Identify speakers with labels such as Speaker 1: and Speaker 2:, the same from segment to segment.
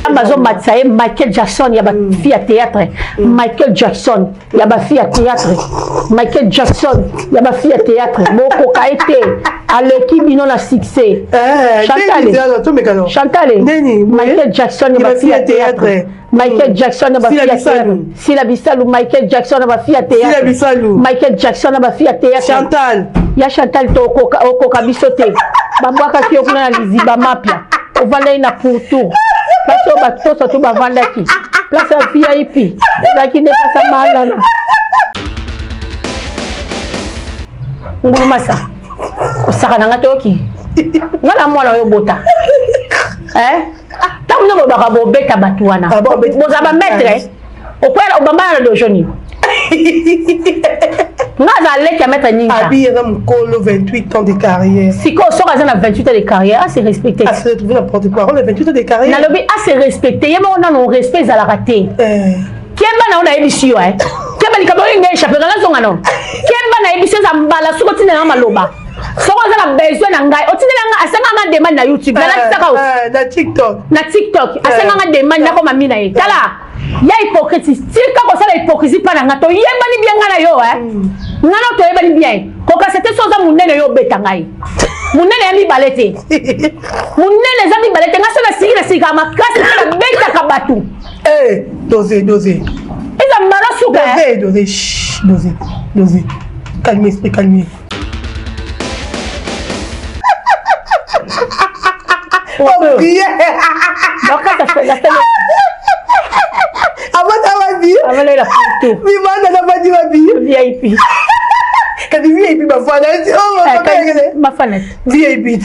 Speaker 1: Amazon Matsaye, Michael Jackson, il y a une fille à théâtre. Michael Jackson, il y a une fille à théâtre. Michael Jackson, il y a une fille à théâtre. Bon, Kokaete, à l'équipe, ils ont la succès. Chantal, Michael Jackson, il y a une fille à théâtre. Michael Jackson, il y a une fille à théâtre. Sila Bissalou, Michael Jackson, il y a une fille à théâtre. Michael Jackson, il y a une fille à théâtre. Chantal. Il y a Chantal, au Kokabisote. Bamboaka qui est na liziba mapia on va aller na pour tout place au bateau surtout ba vendre qui place à VIP là qui n'est pas ça mal là ngoma ça osaka na ngato ki ngala mwana yo bota tant que ba bo beta batwana boza ba maître au point au bamba na dojoni
Speaker 2: Abi, 28 ans de carrière.
Speaker 1: Si on sort à 28 ans de carrière, c'est respecté.
Speaker 2: Ah, c'est trouvé n'importe quoi. On a 28 ans de carrière.
Speaker 1: Nalobi, c'est respecté. Il y a un respect à la raté. Qui est on a émission, hein? Qui est le cabaret échappé dans la zone, non? Qui est on a émission à Mbala, sur le tine maloba. So on a besoin d'un gars. Au tine d'un gars, à 5 ans demande na YouTube.
Speaker 2: Na TikTok.
Speaker 1: Na TikTok. À 5 ans demande na comme amina. Kala. Il y a hypocrisie. Si quand on a hypocrisie pas dans gato, il y a mani bien ngana yo hein. Ngana to ebali bien. Ko ka c'était chose munene yo betangai. Munene ami balete. Munene zami balete ngaso na sika makasi na beta kabatu.
Speaker 2: Dosé.
Speaker 1: Eza mbara suka.
Speaker 2: Dosé. Calmez. Oh bien.
Speaker 1: Donc ça fait
Speaker 2: avant d'avoir dit,
Speaker 1: la photo.
Speaker 2: Oui, moi, on n'a pas dit ma vie.
Speaker 1: VIP.
Speaker 2: Quand tu VIP, ma fenêtre. Oh,
Speaker 1: ma fenêtre.
Speaker 2: VIP.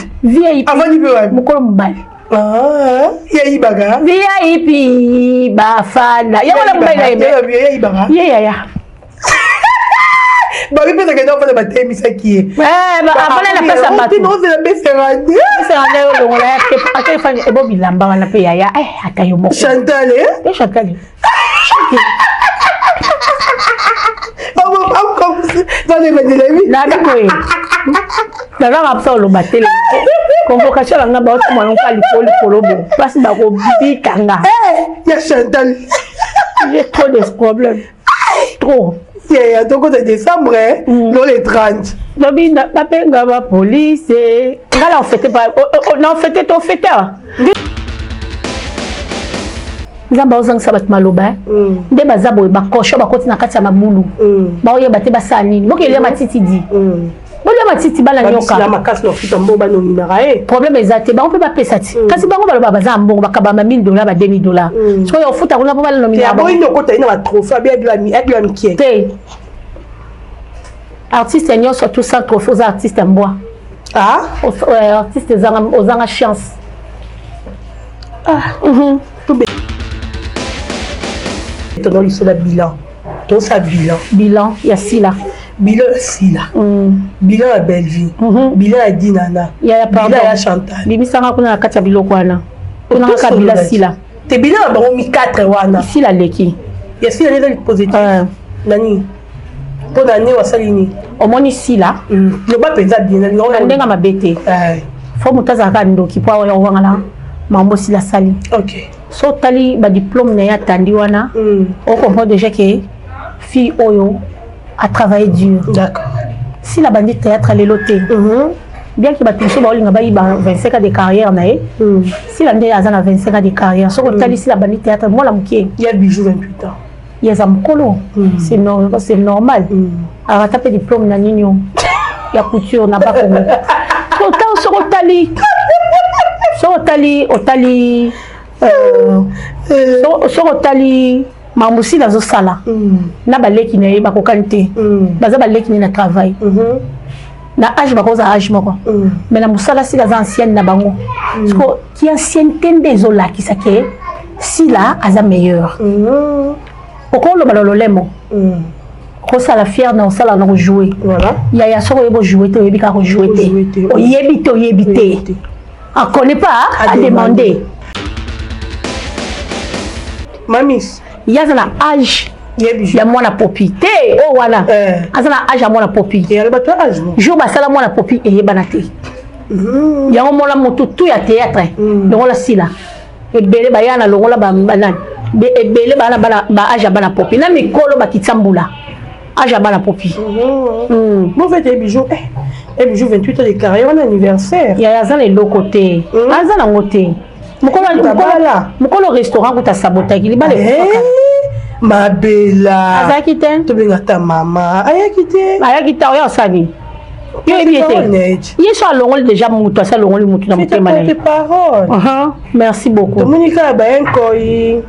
Speaker 2: Avant du bureau.
Speaker 1: Mon colombal.
Speaker 2: Ah, il y a baga.
Speaker 1: VIP, bafana. Il y a
Speaker 2: baga. Bah oui, parce que dans le baptême, il sait qui est.
Speaker 1: Ouais, bah après la place à battre.
Speaker 2: Non, c'est la Besserande.
Speaker 1: Besserande, on l'a fait. Après, il faut que Bobby Lamba, on l'a fait. Aïe, attends, mon
Speaker 2: Chantal, hein?
Speaker 1: Chantal.
Speaker 2: Oh, comme dans les médias.
Speaker 1: Là, d'accord. Là, on va faire le battre. Convocation, on a battu, on a fait le polobo. Parce que on dit kanga.
Speaker 2: Il y a Chantal.
Speaker 1: J'ai trop de problèmes. Trop.
Speaker 2: Yeah, donc on est décembre, dans les 30.
Speaker 1: Lobi n'a pas payé la police. Là, on fêtait pas. On a fêté ton fêteur. Nous avons sabat maloba. Des bazabo, bakocho, bakoti na kati ya mabulu. Ba oye bate basani. Boke ile matiti di. Boke matiti bala nyoka.
Speaker 2: La makasi no fita mboba no minarae.
Speaker 1: Problème exact. Ba on peut pas payer ça. Kasi bango baloba bazambo bakabama $1000 ba $2000. So yo futa kuna bala no minarae.
Speaker 2: Ya boy no kota ina ba trophée bien de la mi, et de la mikie.
Speaker 1: Artiste nyonso surtout sans trophée aux artistes en bois.
Speaker 2: Ah,
Speaker 1: artistes aux anga chance.
Speaker 2: Tout bien. Dans le bilan. Dans sa bilan.
Speaker 1: Bilan, il y a Sila.
Speaker 2: Bilan Sila. Bilan à Belleville. Bilan à Dinana.
Speaker 1: Il y a
Speaker 2: Bilan à Chantal.
Speaker 1: Bibi Sanga kuna na kati ya biloko wana. Kuna ka bila Sila.
Speaker 2: Te bilan ba mi 4 wana.
Speaker 1: Sila leki.
Speaker 2: Ya Sila les positif. Nani. Pour l'année wa salini.
Speaker 1: Omoni Sila.
Speaker 2: Le ba penza bien na
Speaker 1: ndenga mabete. Faut mutaza ka ndoki po wa wangala. Mambo Sila sali.
Speaker 2: OK.
Speaker 1: So tali ba diplôme na ya tandi wana. On comprend déjà que fille oyo a travaillé dur.
Speaker 2: D'accord.
Speaker 1: Si la bandit théâtre à l'éloté, bien qu'il y ait 25 ans de carrière, si la bandit a 25 ans de carrière, si la bandit théâtre, moi la mouké.
Speaker 2: Il y a bijou 28 ans.
Speaker 1: Il y a Zamkolo, c'est normal. Alors, tu as fait diplôme dans l'union. Il y a couture, n'a pas commis. Autant sur Otali. Sur Otali. Sur Otali. Mamousi dans sala na baleki na ba kokante baza baleki na travail na âge ba koza âge moko mais na musala si la ancienne na bango parce que qui ancienneté ndezola ki sake si la aza meilleur pourquoi le balolemo ko sala fier na sala na jouer voilà ya so ko jouer te yebi ka ko jouer te o yebi te on connaît pas à demander
Speaker 2: mamis.
Speaker 1: Il y a un âge. Il y a moins la popi. Oh voilà. Il y a un âge à moins la popi.
Speaker 2: Il y a âge.
Speaker 1: Je vais passer la moins la popi et il y a banate. Il y a un moment là tout y a théâtre. Donc on l'a si là. ebele bayana longola banani ebele bana ba aja bana popi na mikolo bakitsambula aja bana popi
Speaker 2: bon fait des bijoux bijou 28 ans de carrière on anniversaire
Speaker 1: ya za le côté aza na ngote mukolo restaurant kuta sabotaki libale
Speaker 2: ma bella
Speaker 1: azaki te
Speaker 2: to benga ta mama ayaki te
Speaker 1: oya osani yo ebiete yeso alongoli déjà mutu asa longoli mutu na motema na ye merci beaucoup
Speaker 2: tomonika ba enkoi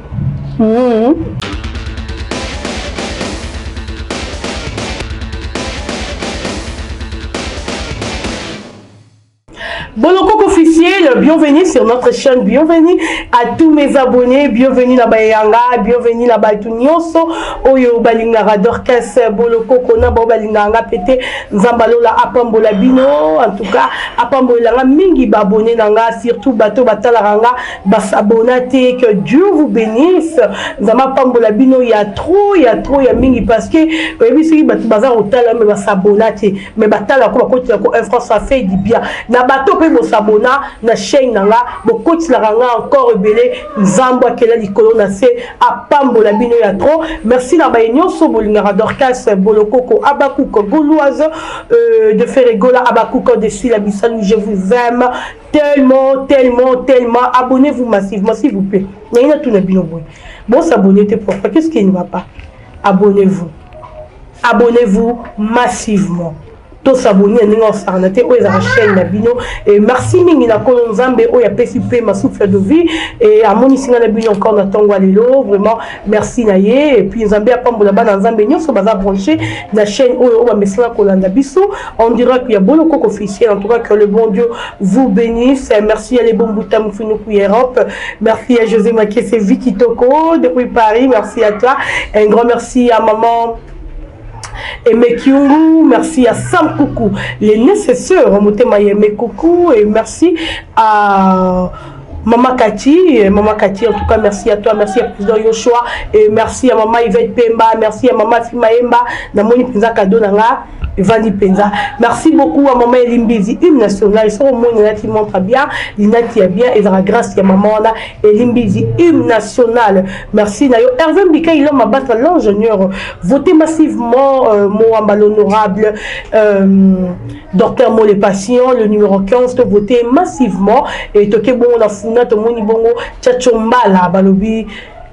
Speaker 2: Bolokoko officiel, bienvenue sur notre chaîne, bienvenue à tous mes abonnés, bienvenue na Bayanga, bienvenue na Batunyoso, Oyo Balingara Dorcas, Bolokoko na Balingara pété, Zambalola Apambola Bino, en tout cas, Apambola Mingi Babone Nanga, surtout Bato Batalaranga, Basabonate, que Dieu vous bénisse, Zama Pambola Bino, il y a trop, il y a Mingi parce que, oui, c'est Bato Bazar au Tala, mais Basabonate, mais Batala, un France a fait du bien. Na Bato Bosabona na chaîne nanga bokoti la ranga encore rebelle nzambo akela likolo na se apambola bino ya trop merci na bayenyo so bolingara Dorcas Bolokoko Abakuko Gauloise de Ferregola Abakuko de Sila Bissalou je vous aime tellement abonnez-vous massivement s'il vous plaît n'ayina tout na bino boy bon s'abonner te pourquoi qu'est-ce qui ne va pas abonnez-vous massivement to s'abonner à notre chaîne et merci mingi na kono nzambe oya PCP ma souffle de vie et à moni singa na bino encore na tongo lelo vraiment merci na ye et puis nzambe apambola bana nzambe nyonso baza branché na chaîne oyo ba mesala kolanda biso on dira qu'il y a Bolokoko officiel en tout cas que le bon Dieu vous bénisse merci à les bons boutamu finu ku Europe merci à José Makese Vicky Toko depuis Paris merci à toi un grand merci à maman et Mekiungu, merci à Sam Coucou, les nécessaires, Coucou, et merci à Maman Kati, en tout cas merci à toi, merci à Président Yoshua, et merci à Maman Yvette Pemba, merci à Maman Fimaemba, Namoni Pinza Kadonanga, Vani Penza. Merci beaucoup à Maman Elimbizi, hymne national. Ils sont au monde qui montre bien, l'inati a bien, et la grâce à Maman Elimbizi, hymne national. Merci Nayo. Hervé Mbika, il a ma battre l'ingénieur. Votez massivement, Moamba l'honorable, Docteur Molé Patient, le numéro 15, votez massivement. Et toke bon la funa, to moni bongo, tchachombala, balobi.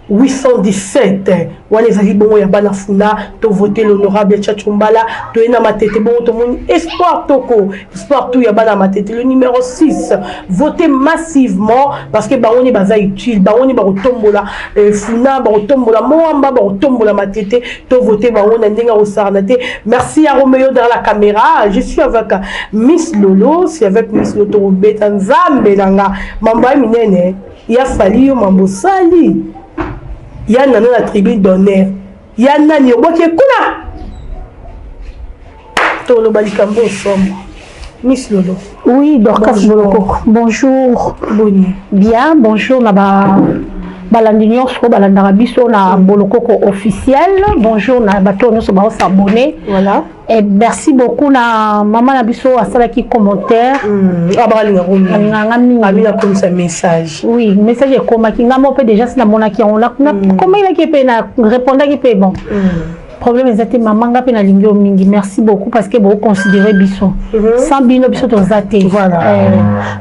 Speaker 2: 817 wana ezali bongo ya bana funa to voter l'honorable Tchachumbala to ena matete bongo to moni espoir toko espoir tout ya bana matete le numéro 6 votez massivement parce que baoni baza utile baoni ba retombola funa ba retombola moamba ba retombola matete to voter baona ndenga osarnate merci à Roméo dans la caméra je suis avec Miss Lolo c'est avec Miss Lolo beta nzambe nanga mamba minene ya fali yo mambo sali Yann a la tribune d'honneur. Yann a ni oboke kuna. Tolo balikambo sombre. Miss Lolo.
Speaker 1: Oui, Dorcas Bolokoko. Bonjour.
Speaker 2: Boni.
Speaker 1: Bien, bonjour naba balandinyo so balandara biso na Bolokoko officiel. Bonjour na bato nyonso ba s'abonner.
Speaker 2: Voilà.
Speaker 1: Et merci beaucoup na maman na biso asala ki commentaire.
Speaker 2: Abalinga romi. Abina comme ça message.
Speaker 1: Oui, message est comme qui ngamo peut déjà na mona ki on la comment il a qui peut na répondre qui peut bon. Problème exacté maman nga pe na lingio mingi. Merci beaucoup parce que vous considérez biso. Sans bino biso to zate.
Speaker 2: Voilà.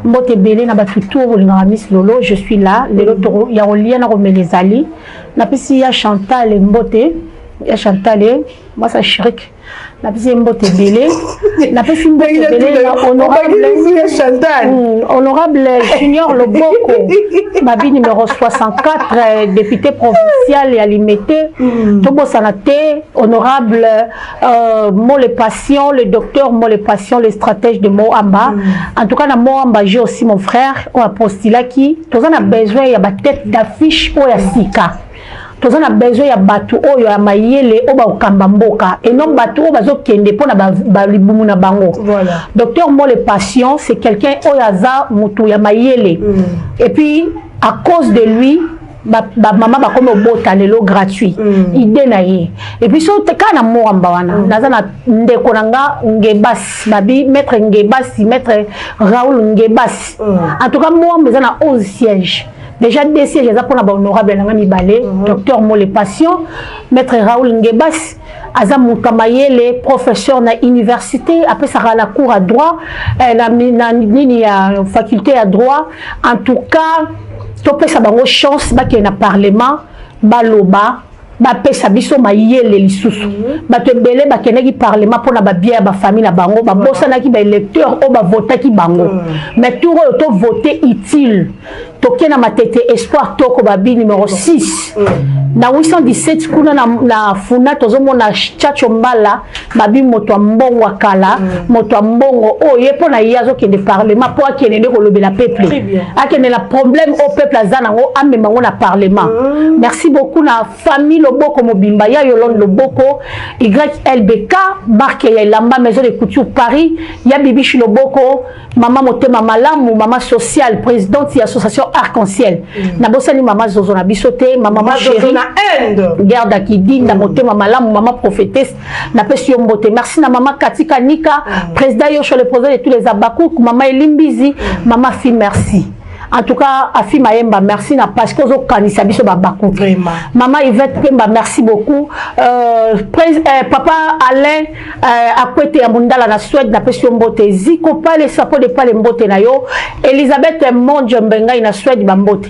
Speaker 1: Mbote belé na batutu bolinga Miss Lolo, je suis là. Le lotoro ya olia na romelezali. Na pesi ya Chantal Mbote. Ya Chantal, moi ça Chrik. La deuxième botte belé, la deuxième botte belé, honorable Junior Loboko, Babi numéro 64, député provincial et alimité, Tobo Sanate, honorable Molé Passion, le docteur Molé Passion, le stratège de Moamba. En tout cas, dans Moamba, j'ai aussi mon frère, on a postulé qui, tous on a besoin, il y a ma tête d'affiche pour Yassika. Tous on a besoin ya batu oyo ya mayele oba okamba mboka et non batu oba zo kende pona ba libumu na bango.
Speaker 2: Voilà.
Speaker 1: Docteur Molé Patient, c'est quelqu'un oyaza mutu ya mayele. Et puis à cause de lui maman ba comme bota lelo gratuit. Idée na ye. Et puis so te kana moamba wana. Naza na ndeko nanga ngebas babi maître ngebas maître Raoul ngebas. En tout cas moamba za na 11 sièges. déjà des sièges pour la honorable Nangami Balé, docteur Mole Passion, maître Raoul Ngebas, Azam Moutamayele, professeur na université, après ça la cour à droit, la faculté à droit. En tout cas, topé ça bango chance ba qui na parlement, baloba. Ba pesa biso mayele lisusu bato ebele bakenaki parlement pour na ba bien ba famille na bango ba bosanaki ba électeur o ba votaki bango mais tout oyo to voter utile toke na matete espoir toko babi numéro 6 na 817 kuna na funa tozomona chacho mbala babi moto mbongo akala moto mbongo oye pona yazo kende parlement po akende ko lobela peuple akende la problème au peuple azana ngo amemango na parlement merci beaucoup na famille Loboko Mobimba, ya Yolande Loboko, YLBK, Marc Yelamba, Maison de Couture Paris, ya Bibichi Loboko, Maman Motema Malamu, Maman Sociale, présidente de l'association Arc-en-Ciel. Nabosani Maman Zozona Bissoté, Maman Chérie, Guerre d'Akidi, Motema Malamu, Maman Prophétesse, Napesio Mbote. Merci na Maman Katika Nika, président Yocho, le président de tous les Abakouk, Maman Elimbizi, Maman Fi, merci. En tout cas, Afi Maemba, merci na parce que vous kanisa biso babakou. Vraiment. Maman Yvette Pemba, merci beaucoup. Papa Alain, à côté à Mundala na Suède, na Pession Mbote. Ziko Pale, Sapo de Pale Mbote na yo. Elisabeth Mondjembenga na Suède Bambote.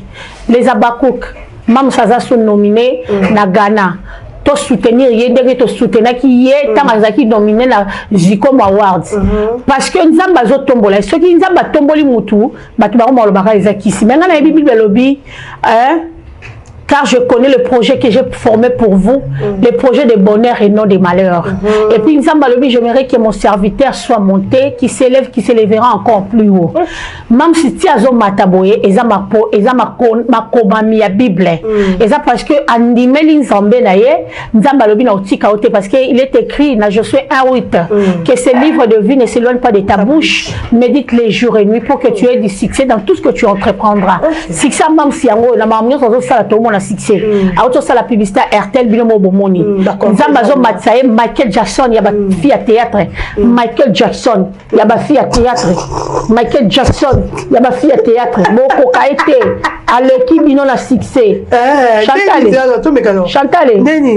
Speaker 1: Les Abakouk, Mam Saza sont nominés na Ghana. To soutenir yendeke to soutenir qui yé tamazaki nominé la Ziko Awards parce que nzamba zo tombola ce qui nzamba tomboli mutu batu ba mo lobaka ezakisi mais ngana bible lobby car je connais le projet que j'ai formé pour vous, le projet de bonheur et non de malheur. Et puis, j'aimerais que mon serviteur soit monté, qui s'élève, qui s'élèvera encore plus haut. Même si tu as un mataboye, et ça ma kobami ya Bible. Et ça parce que Andimeli Nzambe naye, Nzambalobi na otika ote parce qu'il est écrit dans Josué 1:8 que ce livre de vie ne s'éloigne pas de ta bouche, médite les jours et nuits pour que tu aies du succès dans tout ce que tu entreprendras. Succès même si yango na mamio so ça tout le monde succès. Auto ça la publicité RTL binomo bomoni. Nzambazo Matsaye Michael Jackson ya ba fille à théâtre. Michael Jackson ya ba fille à théâtre. Michael Jackson ya ba fille à théâtre. Boko kaite à l'équipe bino na succès. Chantal.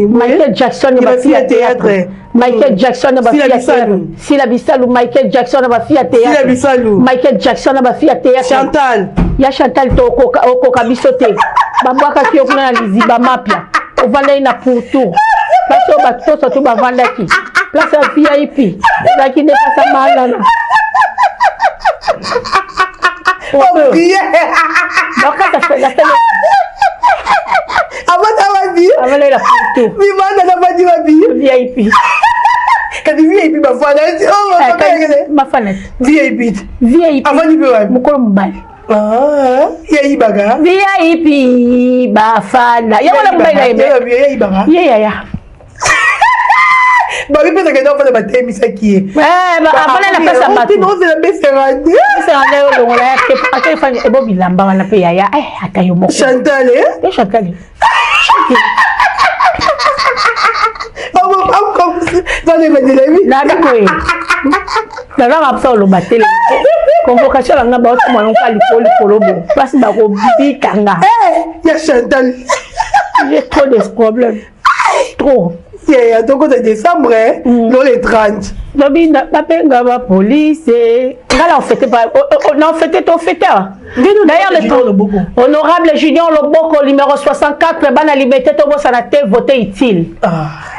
Speaker 1: Michael Jackson ya ba fille à théâtre. Michael Jackson na ba fille à théâtre. Sila Bisalou Michael Jackson na ba fille à théâtre. Sila Bisalou Michael Jackson na ba fille à théâtre. Chantal. Ya Chantal to ko kabisote. Babwaka ki okuna na liziba mapya ovanda ina pourtour parce que bato surtout bavanda ki place ya VIP la ki ne pasa malana oh bien donc ça fait la télé avant la pourtour vivanda na badi babi VIP quand VIP bavanda oh ma fanette VIP avant ni bewa mukolo mbali Yayi baga. VIP bafana. Ya wala mbaya ibe. Yayi baga. Ya. Babi pesa que donc va te misaki. Abana la pesa batu. Non c'est la beserande. Beserande lo ngola ke ake fanya ebo bilamba wana pe ya. Akayo moko. Chantal eh? Chantal. Comme dans les médias. Na bikoye. Na nga absolu batele. Convocation la nga ba otu mwana nkali polobo. Parce ba ko bikanga. Ya Chantal. J'ai trop de problèmes. Trop. C'est donc de décembre non les 30. Lobi na penga ba police. Ngala on fêtait pas on fêtait ton fêteur. D'ailleurs le honorable Junior Loboko numéro 64 bana liberté to bossa na te voter utile.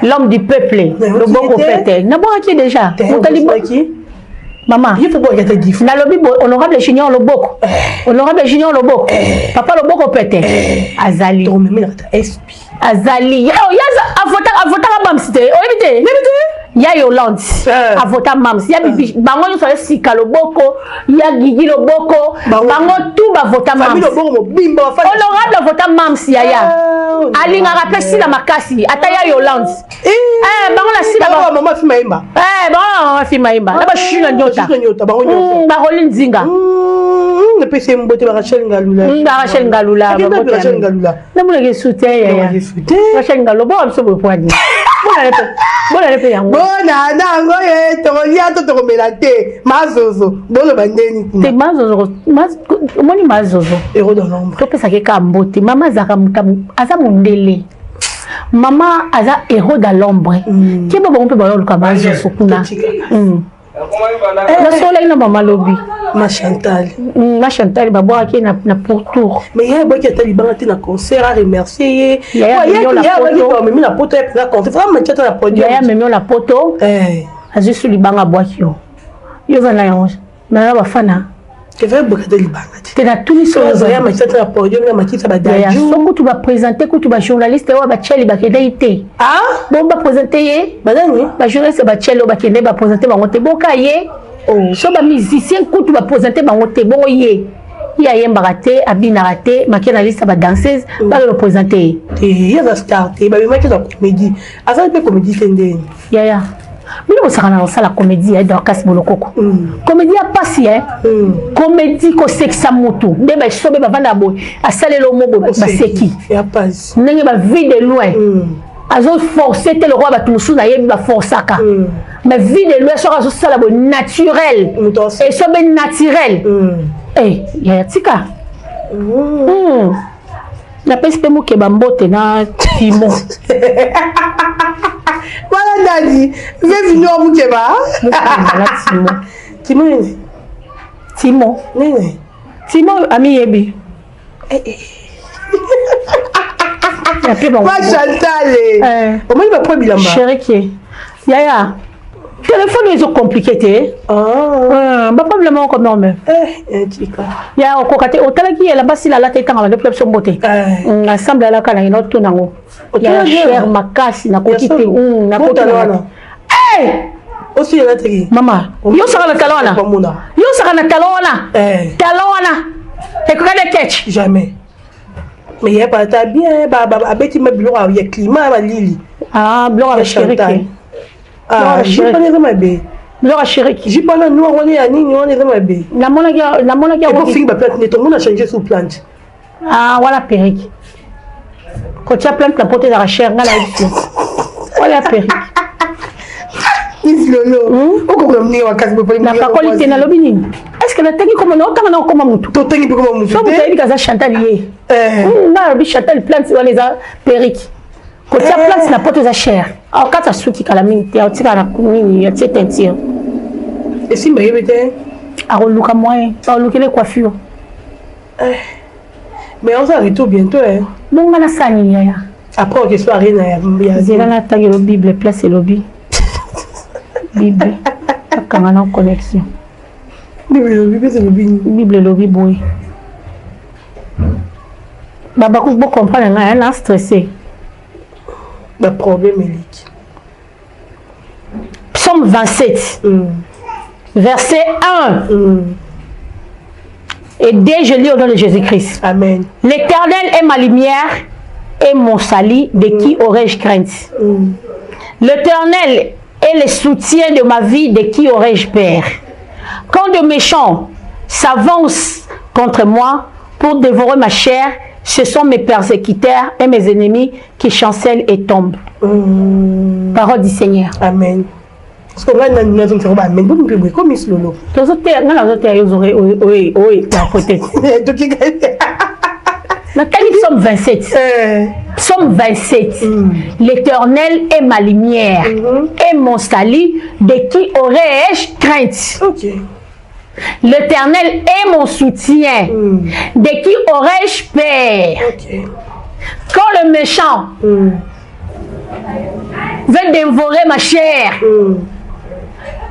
Speaker 1: L'homme du peuple. Loboko fêtait. Na bon qui déjà. Qui Maman, il faut que tu dises. Na lobby honorable Junior Loboko. Honorable Junior Loboko. Papa Loboko pété. Azali. Azali. Avota mam cité. Évitez. Ya Yolande. Avota mam. Ya bibi. Bango yo sole sika Loboko. Ya Gigi Loboko. Bango tout ba vota mam. Honorable avota mam si ya. Ali nga rappelle si la makasi. Ata ya Yolande. Bango la si la maman fi maimba. Bango maman fi maimba. Na ba shina nyota. Ba rolin zinga. Ne pese mbote ba Rachel Ngalula. Rachel Ngalula. Na muna ke soutien ya. Rachel Ngalula bo amso bo poani. Bona le pe yango.
Speaker 2: Bona nango ye tokolia to tokomela te. Mazozo. Bolo bandeni.
Speaker 1: Te mazozo. Moni mazozo.
Speaker 2: Héros dans l'ombre.
Speaker 1: To pesa ke ka mbote. Mama zaka mutamu aza mundele. Mama aza héros dans l'ombre. Qui ba bon pe ba lo ka mazozo kuna. La sola ina mama lobi.
Speaker 2: Ma Chantal.
Speaker 1: Ma Chantal ba boa ki na pourtour.
Speaker 2: Mais ya ba ki atali banga te na concert à remercier.
Speaker 1: Ya
Speaker 2: même la poto ya concert. Vraiment tata la podium.
Speaker 1: Ya même la poto. Azusu libanga boa ki yo. Yo zana yango. Mais ba fana.
Speaker 2: Que vrai beaucoup de libanga.
Speaker 1: Te na tuni so
Speaker 2: ya ma tata la podium ya ma tita ba
Speaker 1: ya soko tu ba présenter ko tu ba journaliste wa ba cheli ba kedete.
Speaker 2: Ah
Speaker 1: bon ba présenter ye
Speaker 2: ba nani
Speaker 1: ba journaliste ba cheli ba kende ba présenter ba ngote boka ye. Oh so ba musicien ko tu ba présenter ba ngote bon ye. Ya yemba raté abina raté ma kena liste ba danseuse ba le présenter.
Speaker 2: Ya za starter ba ma kena comédie. Asa pe comédie tende.
Speaker 1: Ya mais on s'en a la comédie dans casse bolokoko. Comédie a passé comédie ko sexa moto. De ba sobe ba vanda boy. A salé le mot ba seki.
Speaker 2: Ya passe.
Speaker 1: Nenge ba vie de loin. Azo forcer te le roi ba tumusu na yeba forçaka. Mais vie de loin sera so la naturel. Et sobe naturel. Eh, ya tika. Na pespe mo ke bambote na timo.
Speaker 2: Voilà Dadi, vais venir au Moukeba. Timo.
Speaker 1: Timo.
Speaker 2: Nene.
Speaker 1: Timo ami yebi.
Speaker 2: Ma Chantal. Comment il va prendre bilamba?
Speaker 1: Chérie qui. Yaya. Téléphone ils ont compliqué bah probablement comme non mais ya o kokate o tala ki la basi la tête en le club somboté ensemble la kana ino to nango ya cher makasi na kokite na kokite
Speaker 2: aussi la tegi
Speaker 1: mama yo saka na talona yo saka na talona et quoi de catch
Speaker 2: jamais mais il y a pas ta bien ba abeti ma bilo ya climat ba lili
Speaker 1: bilo avec chérie.
Speaker 2: Je ne sais pas si
Speaker 1: Laura chérie.
Speaker 2: Je ne sais pas si on est à Nini, on est à Mabé.
Speaker 1: La monnaie.
Speaker 2: On finit par plante, tout le monde a changé sous plante.
Speaker 1: Ah, voilà, perruque. Quand tu as plante, la potée de la chair, voilà, perruque. La parole est dans l'obéni. Est-ce que la technique comme on a comme un mouton? Tout technique comme un mouton. Vous avez dit que ça Chantal lié. Non, Chantal plante, on les a perruque. Quand tu as place la porte de la chair, alors quand tu as souki à la mine, tu as tiré à la commune, tu as tiré.
Speaker 2: Et si je me
Speaker 1: alors look à moi, look les coiffures.
Speaker 2: Mais on s'arrête bientôt.
Speaker 1: Bon, on a ça,
Speaker 2: après, on soit rien.
Speaker 1: Il y a la taille de Bible, place et lobby. Bible, quand on a en connexion.
Speaker 2: Bible, c'est lobby.
Speaker 1: Bible, lobby, boy. Baba, vous comprenez, on a stressé.
Speaker 2: Le problème est
Speaker 1: Psaume 27, verset 1. Et dès je lis au nom de Jésus-Christ.
Speaker 2: Amen.
Speaker 1: L'Éternel est ma lumière et mon salut, de qui aurais-je crainte? L'Éternel est le soutien de ma vie, de qui aurais-je peur? Quand de méchants s'avancent contre moi pour dévorer ma chair, ce sont mes persécuteurs et mes ennemis qui chancellent et tombent. Parole du Seigneur.
Speaker 2: Amen. Parce que là, nous avons fait amen. Vous pouvez comme il se lolo.
Speaker 1: Tous autres, nous avons fait oui, peut-être. Psaume 27. Psaume 27. L'Éternel est ma lumière et mon salut, de qui aurais-je crainte?
Speaker 2: Ok.
Speaker 1: L'Éternel est mon soutien, de qui aurais-je peur?
Speaker 2: Okay.
Speaker 1: Quand le méchant veut dévorer ma chair,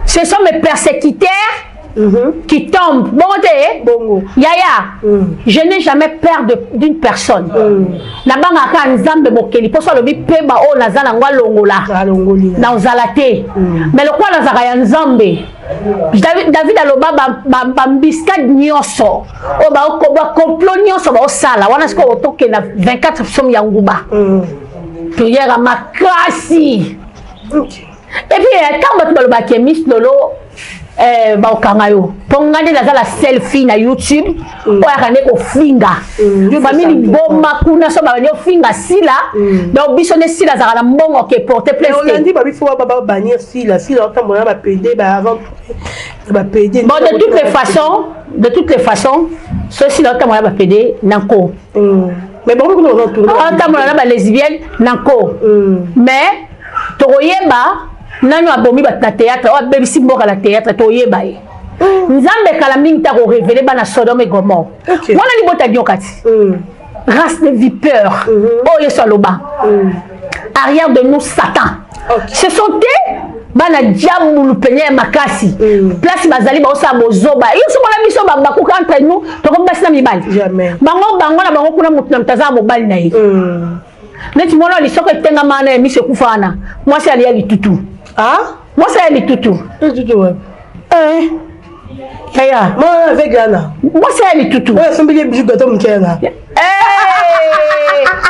Speaker 1: ce sont mes persécuteurs qui tombent. Bongo. Yaya, je n'ai jamais peur d'une personne. La banque a nzambe bokeli pour ça le bi peba o nazana ngwa longola. Na uzalate. Mais le quoi nazara ya nzambe. David aloba ba mbiscade nyoso. O ba complot nyoso ba osala. Wana siko otoke na 24 psaume ya nguba. Prière à makasi. Et puis quand tu baloba kemis lolo baokanga yo mponga nde naza la selfie na YouTube oyaka nde kofinga famille boma kuna so babandi ofinga sila donc biso nde sila azalaka na mbongo ke porter plainte
Speaker 2: olandi babifo babannir sila otambola bapede avant bapede
Speaker 1: bon de toutes les façons so sila otambola bapede nanko
Speaker 2: mais bon kuna
Speaker 1: otambola na balesbienne nanko mais tokoyeba nani abomi na théâtre abebisi mboka na théâtre toyeba ye nzambe kala mingi ta korevele bana Sodome et Gomorrhe wana libota diokati race de vipeurs oyo yesu aloba arrière de nous Satan ce sont eux bana diabulu penye makasi place bazali baosala bozoba yo somona biso bakuka entre nous tokobasi na mibali bango na bango kuna mutu na mutaza mobali na ye neti mwana lisoko etengama na emiso ekufana mwasi ali ya litutu mwasi ya litutu yaya
Speaker 2: moi avec Ghana
Speaker 1: mwasi ya litutu
Speaker 2: ouais sombele biju gato mkena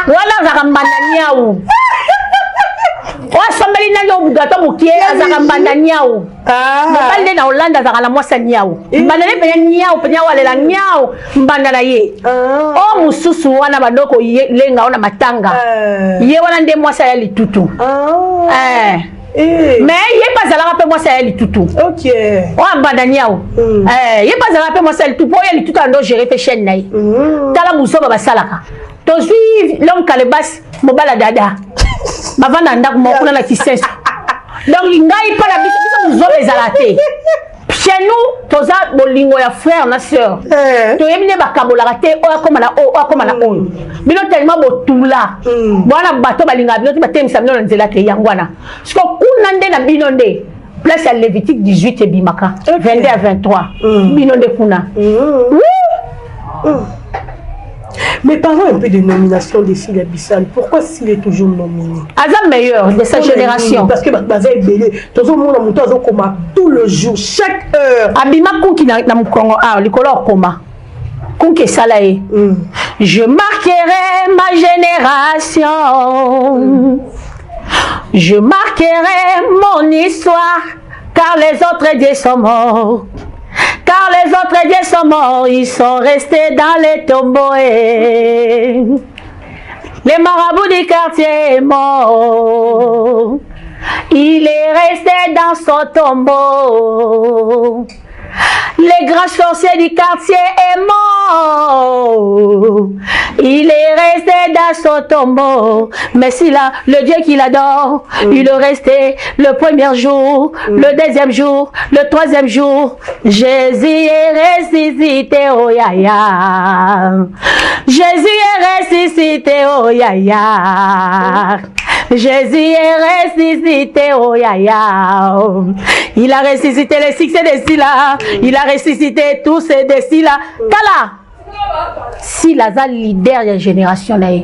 Speaker 1: wala zaka mbandanyau sombeli nanyo gato mukie azaka mbandanyau mobali nde na Hollande azaka na mwasi nyau mbandane penya nyau penya walela nyau mbandana ye o mususu wana bandoko lenga ona matanga ye wana nde mwasi ya litutu mais ye bazalaka pe mwasi ya litutu o mbandanyau ye bazalaka pe mwasi ya litutu po ya litutu ando gérer pe chaîne na ye tala musoba basalaka tozwi l'homme kalebas mobala dada bavanda ndako mokuna na kiseso donc ngai pa na biso muzoba ezala te chez nous toza bolingo ya frère na sœur toyebi ne bakabolaka te oyo akoma na oyo bino tellement botula bwana bato balinga bino batemisa bino na nzela te yango wana siko kuna nde na bino nde place ya Lévitique 18 ebimaka 22 à 23 bino nde kuna
Speaker 2: Mais parlons un peu de nomination de Sylla Bissal. Pourquoi s'il est toujours nominé?
Speaker 1: Azam meilleur de sa génération.
Speaker 2: Parce que Bazay Belé, tout le monde a comme tout le jour, chaque heure.
Speaker 1: Abima Kunki na Mukongo, le color coma. Kunki Salae. Je marquerai ma génération. Je marquerai mon histoire, car les autres dieux sont morts. Car les autres dieux sont morts, ils sont restés dans les tombeaux. Les marabouts du quartier est mort. Il est resté dans son tombeau. Les grands sorciers du quartier est mort. Il est resté dans son tombeau. Mais Sylla, le Dieu qu'il adore, il est resté le premier jour, le deuxième jour, le troisième jour. Jésus est ressuscité, oh ya ya. Jésus est ressuscité, oh ya ya. Jésus est ressuscité, oh ya ya. Il a ressuscité les succès de Sylla. Il a ressuscité tous ces de Sylla. Tala. Sylla est leader de la génération. Nabanga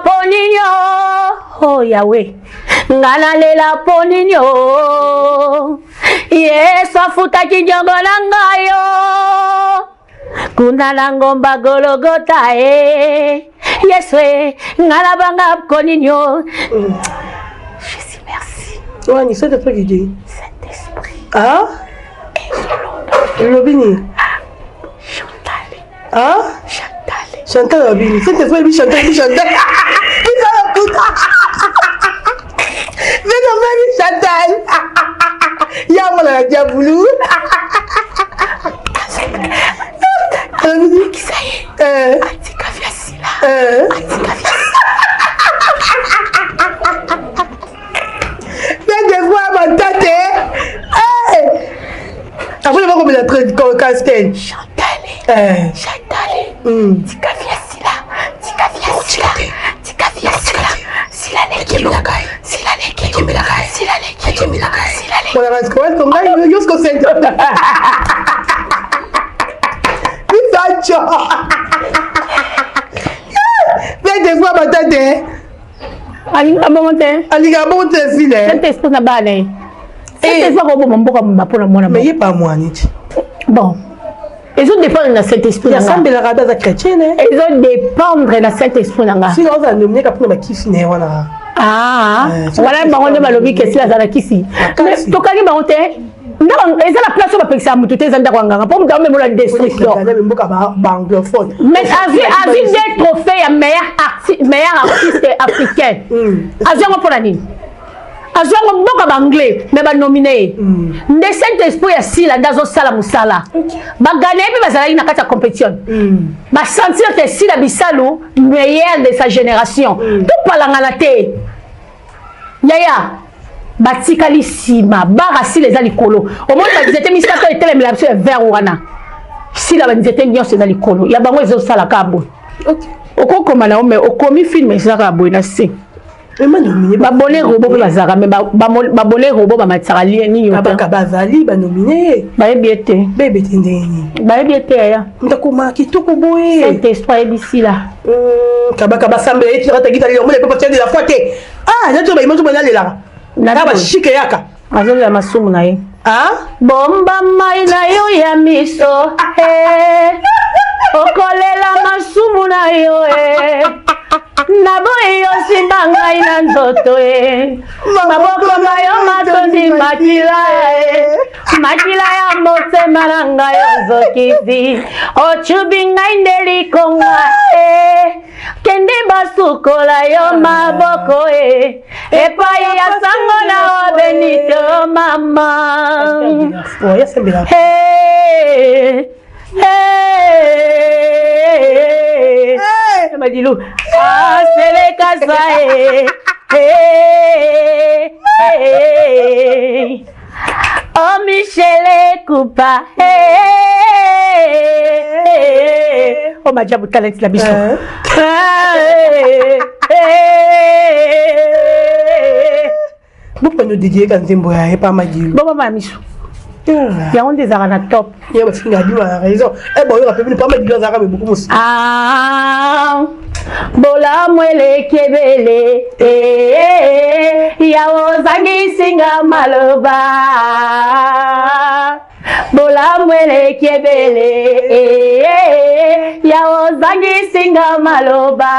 Speaker 1: poninyo. Oh Yahweh. Ngana lela poninyo. Yesu afutaki nyongo nangayo. Kuna langomba Golgotha Yesu ngana banga poninyo. Jésus merci.
Speaker 2: Ouais, ni c'est de toi qui dit.
Speaker 1: Saint-Esprit.
Speaker 2: Ah? Lobini.
Speaker 1: Chantal.
Speaker 2: Ah?
Speaker 1: Chantal.
Speaker 2: Chantal Lobini. Saint-Esprit, lui Chantal. Qui ça la puta? Saint-Esprit, Chantal. Y'a moi la diaboulou.
Speaker 1: Qui ça y est? Antikavia Sylla. Antikavia.
Speaker 2: Des fois, ma tante. Après, je vais comme la castel.
Speaker 1: Chantal. Chantal. Antikavia Sylla. Antikavia Sylla. Antikavia Sylla. Sylla leki. Sylla leki. Sylla leki. Sylla leki.
Speaker 2: On a rascoué comme ça, il y a ce qu'on sait. Mais des fois, ma tante.
Speaker 1: Alinga bonte.
Speaker 2: Alinga bonte, Sylla.
Speaker 1: Saint-Esprit na bane. Saint-Esprit ko bo mboka mapona mwana.
Speaker 2: Mais il est pas moi, Nietzsche.
Speaker 1: Bon. Ils ont dépendre de Saint-Esprit.
Speaker 2: Il y a ça, mais la rada chrétienne.
Speaker 1: Ils ont dépendre de Saint-Esprit.
Speaker 2: Si on a nommé qu'après ma kiff,
Speaker 1: ah, voilà, baronne de Malobi, qu'est-ce qu'il a dans la kissi. Tokali baronte. eza la place oyo bapekisa motu te eza ndako ya nganga mpo moto amembo la destruction mais avi des trophées ya meilleur artiste africain azwi yango mpo na nini azwi yango mboka baanglais me banomine ye nde saint esprit ya sila nde azosala mosala bagane mpe bazalaki na kati ya compétition basentir te sila bisalu meilleur de sa génération topalangana te yaya batikali nsima bara sila eza likolo omoni banzete misato etelemela biso ya vert wana sila banzete nyonso eza likolo ya bango ezosalaka boye okokoma na yo me okomi filme ezalaka boye na se babone robo mpe bazalaka me babone robo bamatisaka nini
Speaker 2: bazali banomine
Speaker 1: bayebi ete
Speaker 2: bebete ndeni
Speaker 1: bayebi ete yaya
Speaker 2: ndakoma kitoko boye
Speaker 1: saint esprit ayebi sila
Speaker 2: kabaka basambela etirakatagitali omona epepa tiade la fois te nato baimage oyo nalelaka na bashike yaka
Speaker 1: azolela masumu na ye bomba mai na yo ya miso okolela masumu na yo naboyi yo simba ngai na nzoto maboko na yo matondi makila makila ya motema na ngai ozokisi ocubi ngai nde likonga kende basukola yo maboko epai ya sango na o benito mama Madilu asele kasae oh Michele Kupa oh majabu talent la biso
Speaker 2: vous pouvez nous dédier quand vous n'avez pas Madilu
Speaker 1: bon maman miso il y a des arana top.
Speaker 2: Il y a parce qu'il a dit la raison. Eh bon, il a pas mal de arabes beaucoup aussi.
Speaker 1: Ah, bola mwele kebele, ya ozangi singa maloba. Bola mwele kebele, ya ozangi singa maloba.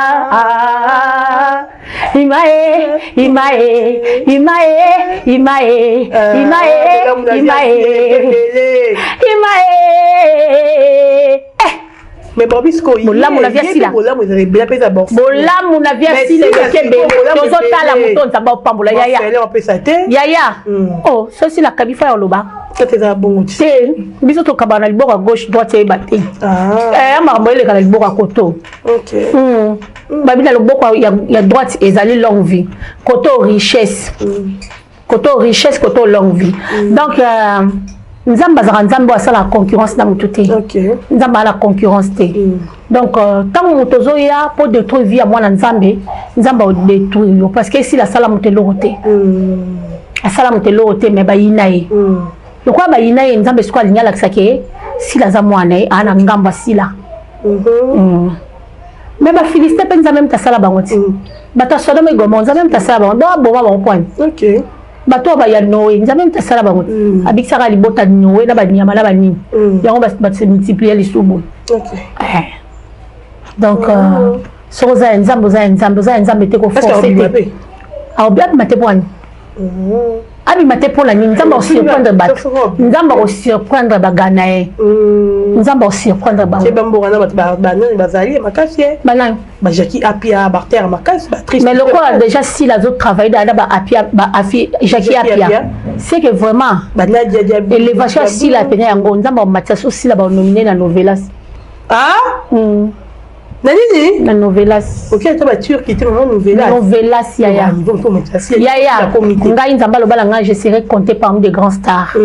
Speaker 1: Imae, imae, imae, imae, imae, imae, imae.
Speaker 2: Mais Bobisco, il
Speaker 1: bola mon avia sila. Bola mon avia sila kebe. Tozo tala mutonza ba pambola yaya. Yaya. Oh, ça c'est la kabifa ya loba.
Speaker 2: C'est bon.
Speaker 1: C'est biso to kabana liboko à gauche droite et batte. Marboele kana liboko à koto.
Speaker 2: OK.
Speaker 1: Babina liboko ya droite ezali longue vie. Koto richesse. Koto richesse, koto longue vie. Donc nzamba za nzambo asala la concurrence na mututé.
Speaker 2: OK.
Speaker 1: Nzamba la concurrence té. Donc tant mutozo ya pour détruire vie à moi nzambe, nzamba o détruire parce que si la sala mutelo roté. La sala mutelo roté mais ba inaye. Le quoi ba inaye nzambe siko alinya la kisake si la za mwana ana ngamba sila. Mais ba Philistin pe nzambe mtasala bangoti. Bata Sodome et Gomorrhe nzambe mtasala bango. Do boma ba point.
Speaker 2: OK.
Speaker 1: Bato ba ya Noé nzambe mtasala bango. Abikisaka libota Noé na ba nyama na ba nini. Yango ba se multiplier les subo.
Speaker 2: OK.
Speaker 1: Donc soza nzambe te ko forcer. Ah bien maté point. Abi maté pour la nini nzamba surprendre bat. Nzamba surprendre bagana nzamba surprendre ba.
Speaker 2: C'est bambo na ba bazali makasi.
Speaker 1: Banan.
Speaker 2: Ba Jackie Apia Barter makasi ba triste.
Speaker 1: Mais le quoi déjà si la autres travaillent dans ba Apia ba Jackie Apia. C'est que vraiment élévation si la peine yango nzamba matiaso si la ba nominé na novelas.
Speaker 2: Ah? Nani
Speaker 1: na novelas.
Speaker 2: OK, tu vas turc qui était vraiment novelas.
Speaker 1: Novelas yaya. Yaya. Ngai nzamba lo bala nga je serai compté parmi des grands stars.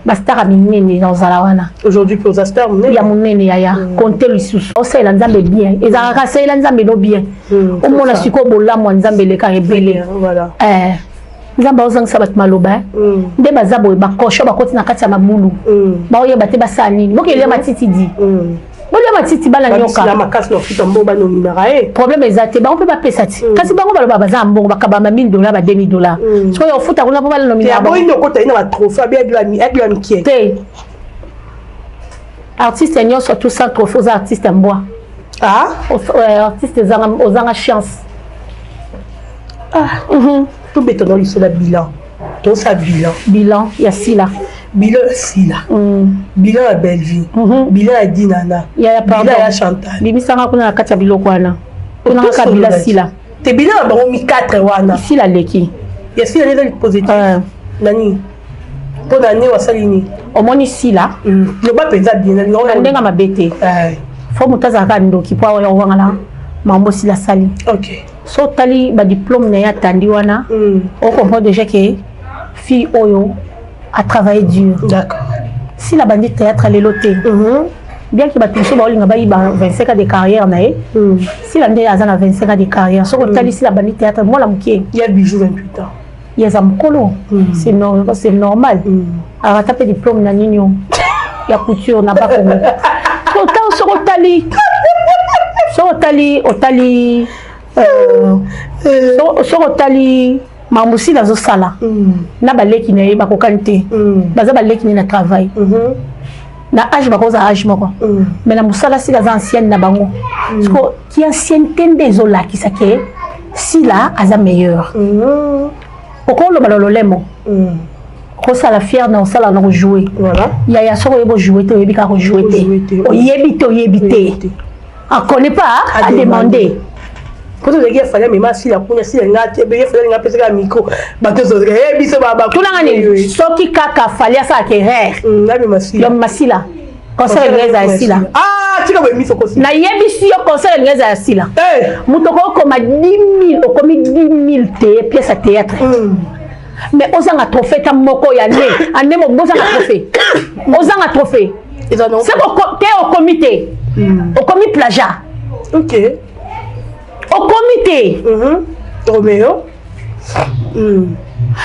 Speaker 1: Ba star a minene dans zalawana.
Speaker 2: Aujourd'hui pour za star
Speaker 1: ya munene yaya. Compté lui sous. O ça nzambe bien. Ezaka ça nzambe no bien. O mona siko bola mo nzambe le ka rebelle.
Speaker 2: Voilà.
Speaker 1: Nzamba ozang sabat maloba. Nde bazabo ba kosho ba koti na kati ya mabulu. Ba oyeba te basani. Mokele matiti di. Bolia matiti bala nyoka.
Speaker 2: La makas no fita mboba no minarae.
Speaker 1: Problème ezate ba on peut pas payer ti. Kasi bango baloba baza mbongo bakaba ma $1000 ba $2000. So yo futa kuna bala no minarae.
Speaker 2: Ya boy no kota ina ba trophée bien de la mikie.
Speaker 1: Te. Artiste nyo surtout sans trophée aux artistes en bois.
Speaker 2: Ah,
Speaker 1: artiste aux chance.
Speaker 2: Tout béton dans le bilan. Tout ça bilan.
Speaker 1: Bilan, il y a si là.
Speaker 2: bilan Sila, bilan à Belleville, bilan à Dinana, bilan à Chantal.
Speaker 1: Bimisanga kuna katia biloko wana. Kuna kabila Sila.
Speaker 2: Te bilan à Baromi 4 wana.
Speaker 1: Sila leki.
Speaker 2: Ya Sila les positif. Nani. Pour l'année wa salini.
Speaker 1: Omoni Sila.
Speaker 2: Ne pas penser bien.
Speaker 1: Ndenga mabete. Faut mutaza ka ndoki po wa wangala. Mambo Sila sali.
Speaker 2: OK.
Speaker 1: So tali ba diplôme na ya tandi wana. On comprend déjà que fille oyo a travaillé dur.
Speaker 2: D'accord.
Speaker 1: Si la bandit théâtre elle est lotée. Bien que Batiso Baolinga ba 25 ans de carrière nae. Si la ndé azana 25 ans de carrière, so tali si la bandit théâtre moi la mukie.
Speaker 2: Il y a bijou 28 ans.
Speaker 1: Il y a zamkolo. C'est normal. A taper diplôme na ninyo. Ya couture na ba kongo. Autant so tali. So tali otali so tali Mamusi dans au sala. Na baleki na ba kokante. Baza baleki na travail. Na âge ba koza âge moko. Mais na musala si la ancienne na bango. Parce que qui ancienneté des ola qui sake si là aza meilleur. Pourquoi le balolo lemo? Ko sala fier na sala na jouer. Voilà. Ya so yebo jouer to yebi ka jouer te. O yebi to yebite. On connaît pas à demander.
Speaker 2: Quand on a fallu mais si la première si la il fallait nga pesa micro bato zo eh biso baba
Speaker 1: tulangani soki kaka fallait ça que rare
Speaker 2: na be masila
Speaker 1: yo masila conseil ngeza asila
Speaker 2: tika bo miso kosi
Speaker 1: na yebisi yo conseil ngeza asila mutoko koma 10 000 okomi 10 000 te pièce à théâtre mais ozanga trophée ta moko ya ne ane mo bozanga trophée ozanga trophée c'est au comité au comité plagiat.
Speaker 2: OK.
Speaker 1: Au comité.
Speaker 2: Roméo.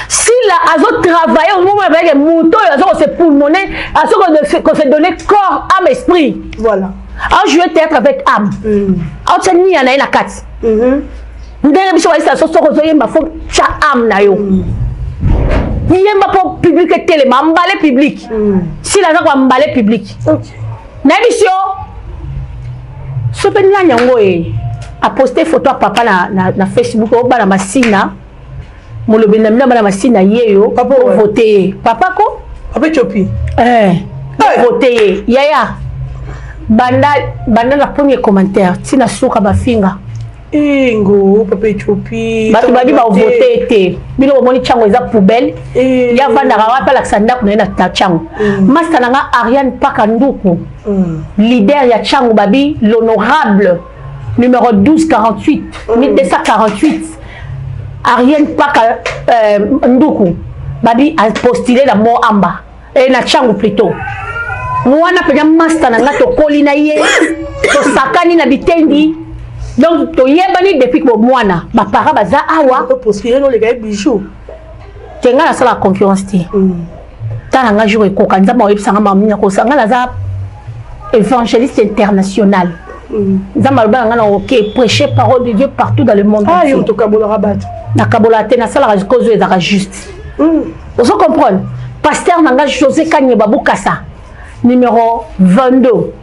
Speaker 1: Si la azo travailler au moment avec les moutons, azo se pulmoner, azo qu'on se donner corps, âme, esprit.
Speaker 2: Voilà.
Speaker 1: A jouer théâtre avec âme. A tient ni ana na kat. Ndenge biso wa ça so ko yemba fo cha âme na yo. Yemba pour public télé, m'emballer public. Si la ko emballer public.
Speaker 2: OK.
Speaker 1: Na biso so pe nya nyango a posté photo à papa na Facebook au bana masina molobi na bana masina yeyo papa voter papa ko
Speaker 2: papa chopi
Speaker 1: voter yaya banda la premier commentaire tina suka bafinga
Speaker 2: ngo papa chopi
Speaker 1: ba badi ba voter te bino moni chango eza poubelle ya vanda rawa pa laksanda kuna na chango master nanga Ariane Pakanduku leader ya chango babi l'honorable numéro 1248, 1248, Ariane Paka Nduku, Babi a postulé la mort en bas, et na chango plutôt. Moi, na pena master na to kolina ye, to sakani na bitendi, donc to yebani depuis que moi na, ma para baza awa,
Speaker 2: postulé non les gars bijoux.
Speaker 1: Tenga la sala concurrence ti. Tana nga jour ko kanza ma websanga ma minya ko sanga la za évangéliste international. Zamalba ngana OK prêcher parole de Dieu partout dans le monde.
Speaker 2: Ah yo to kabola rabat.
Speaker 1: Na kabola te na sala cause ezaka juste. Vous comprenez? Pasteur nanga José Kanye Babukasa numéro 22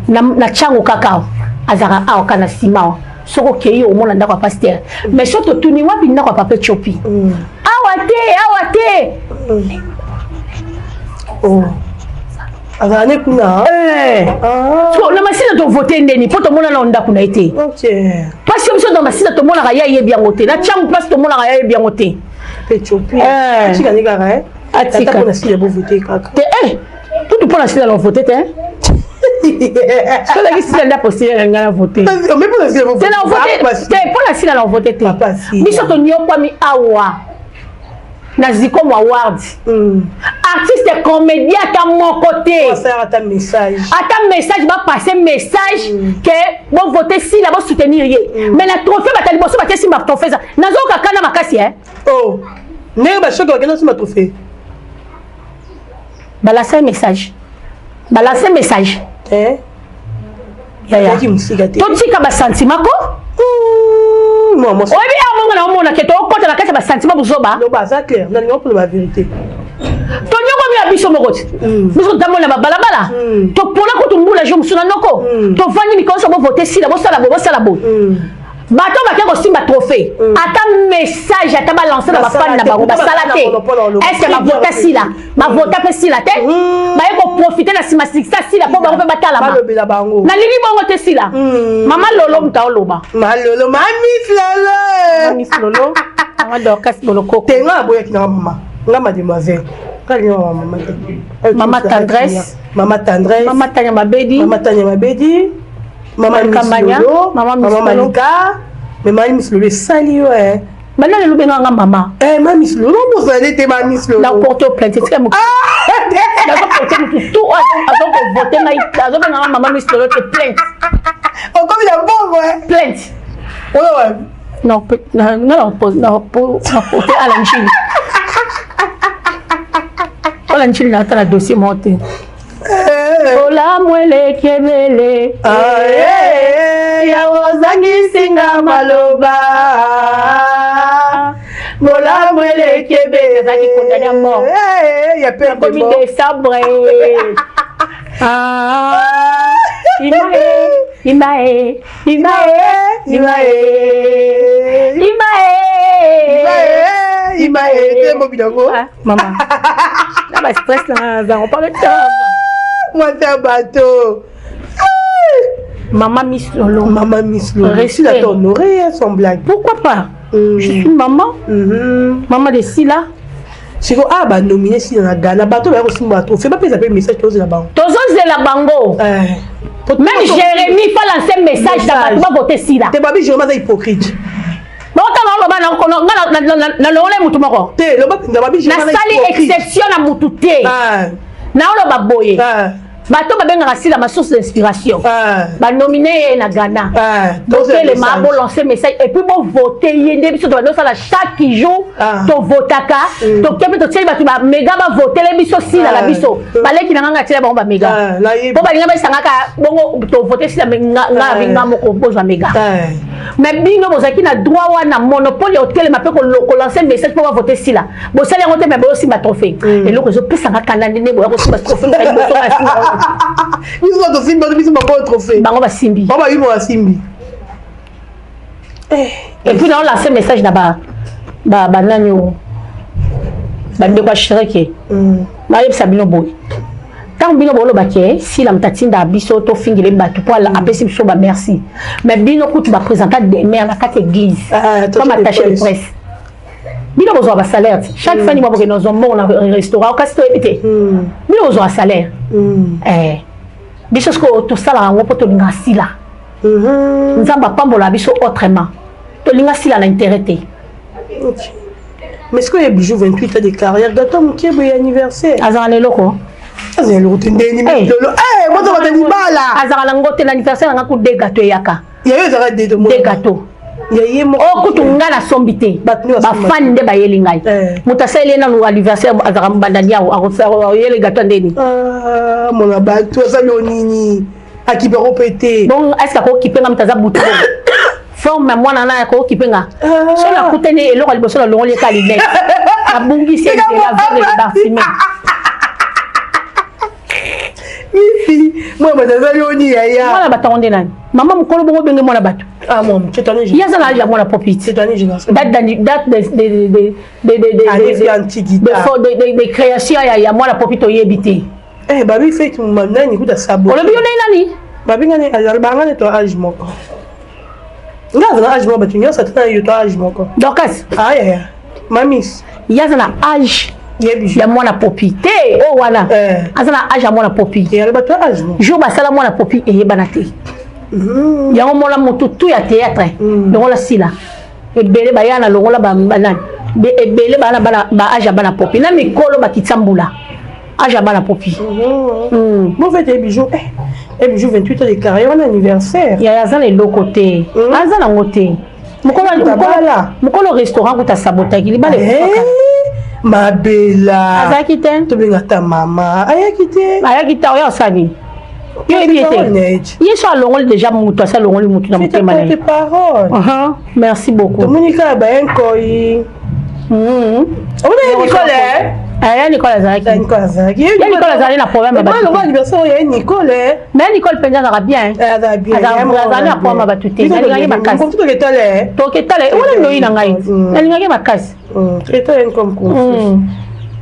Speaker 1: na chango kakao azaka aokana sima. Soko kei au mona ndako pasteur. Mais surtout tuni wapi ndako papa chopi. Awate.
Speaker 2: Oh. Azane kuna
Speaker 1: so na masina to voter ndeni poto mona na ndako na été.
Speaker 2: OK.
Speaker 1: Parce que na masina to mona ya ye bien ngote na changu place to mona ya ye bien ngote
Speaker 2: pechopi tika ni kaka atika pour la voter kaka
Speaker 1: tout pour la sila la voter te so la sila nda poster ngana voter
Speaker 2: mais pour la sila voter
Speaker 1: te pour la sila la voter te biso to nyokwa mi awa Naziko Award. Artiste comédien à mon côté.
Speaker 2: À message.
Speaker 1: À message, va passer message que bon voter si là, bon soutenir. Mais la trophée, va t'aller bosser, va t'aller si ma trophée ça. Nazo kakana makasi hein.
Speaker 2: Oh. N'est pas sûr que quelqu'un si ma trophée.
Speaker 1: Balancer message. Balancer message.
Speaker 2: Ya.
Speaker 1: Tout si kaba sentiment ko.
Speaker 2: Non, moi.
Speaker 1: Oui, bien, on a que toi, quand tu as cassé ma sentiment, vous zoba.
Speaker 2: Non, bah, ça clair. Non, non, pour la vérité.
Speaker 1: Ton yoko mi abiso mogote. Biso tamo na balabala. To pola ko tumbu la jomu suna noko. To vani mi konso bo voter si la bo sala bo. bato bake kosimba trophée ata message ata balancer na bafani na bango basala te est-ce que bavota sila bavota mpe sila te baye koprofite na nsima sikisa sila mpo bango mpe batalama nalingi bongo te sila mama lolo mutu aoloba
Speaker 2: malolo mamis lolo
Speaker 1: mama dorcas bolokoko
Speaker 2: te nga boyaki na mama nga mademoiselle
Speaker 1: mama tendresse
Speaker 2: mama tendresse
Speaker 1: mama tanya mabedi
Speaker 2: Maman Mislolo, Maman Malika, mais Maman Mislolo, sali ouais.
Speaker 1: Maintenant le loup nga maman.
Speaker 2: Maman Mislolo, vous allez te Maman Mislolo.
Speaker 1: La porte plainte, c'est que moi. La porte tout, azon voter azon nga maman Mislolo te plainte.
Speaker 2: Encore il a bon ouais.
Speaker 1: Plainte.
Speaker 2: Ouais.
Speaker 1: Non, pose à l'anchine. L'anchine là t'as le dossier monté. Ola mwele kebele ya ozangi singa maloba Ola mwele kebele zaki condamné à mort
Speaker 2: ya peur de
Speaker 1: mort de sabre Imae
Speaker 2: te mo bidango
Speaker 1: maman là ba stress là on parle de ça
Speaker 2: moi c'est un bateau.
Speaker 1: Maman Mislolo.
Speaker 2: Maman Mislolo. Réussi à t'honorer son blague.
Speaker 1: Pourquoi pas? Je suis maman. Maman de Sila.
Speaker 2: Si vous avez nominé Sila na Ghana, bateau va aussi bateau. Fais pas plus un message tous la bango.
Speaker 1: Tous la bango. Même Jérémy faut lancer un message dans bateau va voter Sila.
Speaker 2: T'es pas bien Jérémy c'est hypocrite.
Speaker 1: Bon quand on le mutu moko.
Speaker 2: Te le ba
Speaker 1: na sali exception na mutu te. Na on ba boye. Bato babengaka sila ma source d'inspiration. Ba nominé na Ghana. Donc les mabo lancer message et puis bon voter yende biso to ça chaque jour to votaka to kepe to tseli batu ba mega ba voter les biso sila la biso. Baleki na nganga tsela ba mega. Bo ba linga ba sangaka bongo to voter sila nga vinga moko bozo mega. Mais bingo bozaki na droit wana monopole hotel ma pe ko lancer message pour voter sila. Bo sala ngote me bo simba trophée. Et loko zo pesa ngaka nene bo ko simba trophée ka biso.
Speaker 2: Ils sont aussi bien de mon trophée.
Speaker 1: Bango ba simbi.
Speaker 2: Baba ils vont simbi.
Speaker 1: Et puis là on lance un message là-bas. Ba nanyo. Ba ndeko shireke. Ba yeb sabino boy. Tant bino bolo baké si la mtatinda biso to fingile batu pour la apesi biso ba merci. Mais bino kutu ba présenter des mères na quatre églises. Comme attaché de presse. Bino besoin de salaire. Chaque fois, nous avons dans un monde, un restaurant, au cas où été. Bino besoin de salaire. Biso ko to sala ngo poto linga sila. Nzamba pambola biso autrement. To linga sila na intérêt.
Speaker 2: Mais est-ce que les bijoux 28 ans de carrière gâteau mon qui est anniversaire?
Speaker 1: Azara le loko.
Speaker 2: Azara le route ndeni mitolo. Moi to ba bala.
Speaker 1: Azara la ngote l'anniversaire nga ku de gâteau yaka.
Speaker 2: Ya yo zara de
Speaker 1: gâteau. okutunga na sombite bafani nde bayeli ngai moto asaleli nanu anniversaire azaka mbandani yawo akoyele gato ndeni
Speaker 2: mona bato azali onini akipe kopete
Speaker 1: bon est-ce akokipe nga moto aza butu forme ya mwana na akokipe nga so nakutani eloko ya liboso na longoli eka linet abungisi ezela vere basime
Speaker 2: moi bazali oni yaya
Speaker 1: mwana batongo nde nani mama mukolo bongo benge mwana bato
Speaker 2: ah mon cette année
Speaker 1: il y a ça là il y a mwana popite
Speaker 2: cette année génération
Speaker 1: date de création ya mwana popite oyebite
Speaker 2: eh babi fait maintenant ni kuta sabo
Speaker 1: olobi yo nani
Speaker 2: babi ngane albanga ne to âge moko ngaza na âge moko batu nyosa tana yo to âge moko
Speaker 1: donc
Speaker 2: ah ya mamis
Speaker 1: il y a ça na âge ya mwana popi te o wana azana âge ya mwana popi
Speaker 2: ya bato âge
Speaker 1: jour basala mwana popi eyebana te yango mona motu tu ya théâtre longola sila ebele bayana longola banani ebele bana ba âge ya bana popi na mikolo bakitsambula âge ya bana popi
Speaker 2: bon fait des bijoux et bijoux 28 ans de carrière on anniversaire
Speaker 1: ya azana eloko te azana ngote mukolo restaurant kuta sabotaki libale
Speaker 2: ma bella
Speaker 1: azaki te
Speaker 2: to benga ta mama ayaki te oya
Speaker 1: osani yo ebiete yeso alongoli déjà mutu asa longoli mutu na motema na
Speaker 2: tes paroles
Speaker 1: merci beaucoup
Speaker 2: to monika ba enkoi on est Nicole
Speaker 1: ya Nicole azalaki ya Nicole azalaki na problème ba
Speaker 2: le anniversaire ya Nicole
Speaker 1: mais Nicole penza na bien azalaki na problème ba tuté nalingaki makasi toketale wala ndoyi na ngai nalingaki makasi
Speaker 2: toketale comme confus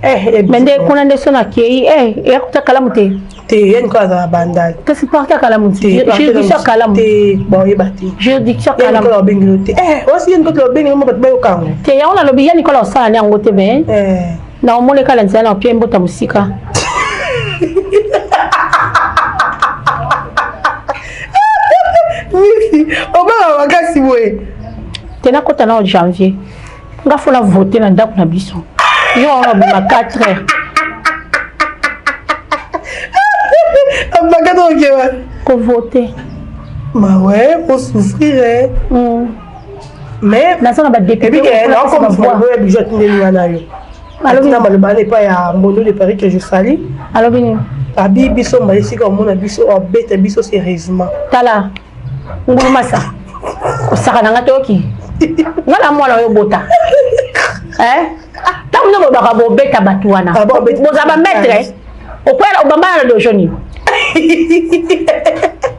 Speaker 1: mais nde kuna nde sona kei yakuta kalamu te
Speaker 2: ya Nicole azala bandal
Speaker 1: kasi parta kalamu te juridiction kalamu
Speaker 2: te bon yeba te
Speaker 1: juridiction kalamu
Speaker 2: Nicole obengelo te osi ya Nicole obengelo mo bato bayokango
Speaker 1: te yango nalobi ya Nicole osala ni yango te me na omoni kala nzela na pie mbota musika
Speaker 2: obanga makasi boye
Speaker 1: tena kota na janvier nga fona voter na ndako na biso yo on bima 4 heures
Speaker 2: abaka to kewa
Speaker 1: ko voter
Speaker 2: ma ouais pour souffrir mais
Speaker 1: na ba député
Speaker 2: na comme voix ya bijot ndeni wana yo alors na maloba n'est pas ya Mondo de Paris que je salue
Speaker 1: alors bini
Speaker 2: abi biso malisika omona biso obeta biso sérieusement
Speaker 1: tala nguluma sa osaka na ngatoki ngala mwana yo bota tangu nyo baka bobeta batu wana boza ba maître okwela obamba na dojoni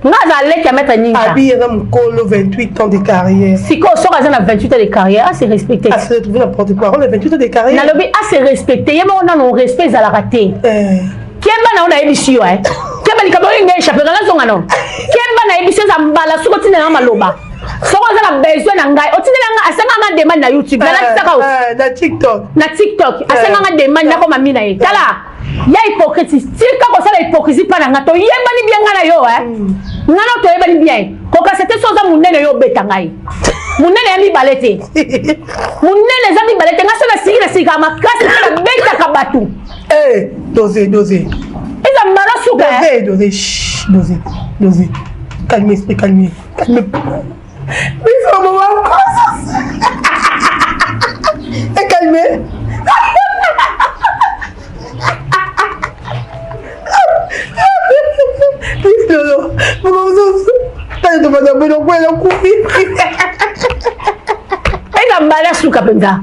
Speaker 1: ngaza leki ya maître ninga
Speaker 2: abi ya mkolo 28 ans de carrière
Speaker 1: siko soka za na 28 ans de carrière c'est respecté
Speaker 2: a se retrouver na porte-parole 28 ans de carrière
Speaker 1: na lobi a se respecté yema ona no respect za la raté kemba na ona ebisi yo kemba likabo ngai échapper na zonga no kemba na ebisi za mbala soko tina na maloba soko za na besoin na ngai otinela nga asenga nga demande na YouTube na tiktok na TikTok asenga nga demande na koma mina ye tala ya hypocrisie tika ko sala hypocrisie pa na nga to yemba ni bien nga na yo ngana to yemba ni bien ko ka c'était soza munene yo beta ngai munene ya mi balete munene za mi balete nga sala sika makasi na beta ka batu
Speaker 2: dosé
Speaker 1: eza mbala suka
Speaker 2: dosé calmez mais ça va calmez
Speaker 1: mbala suka penza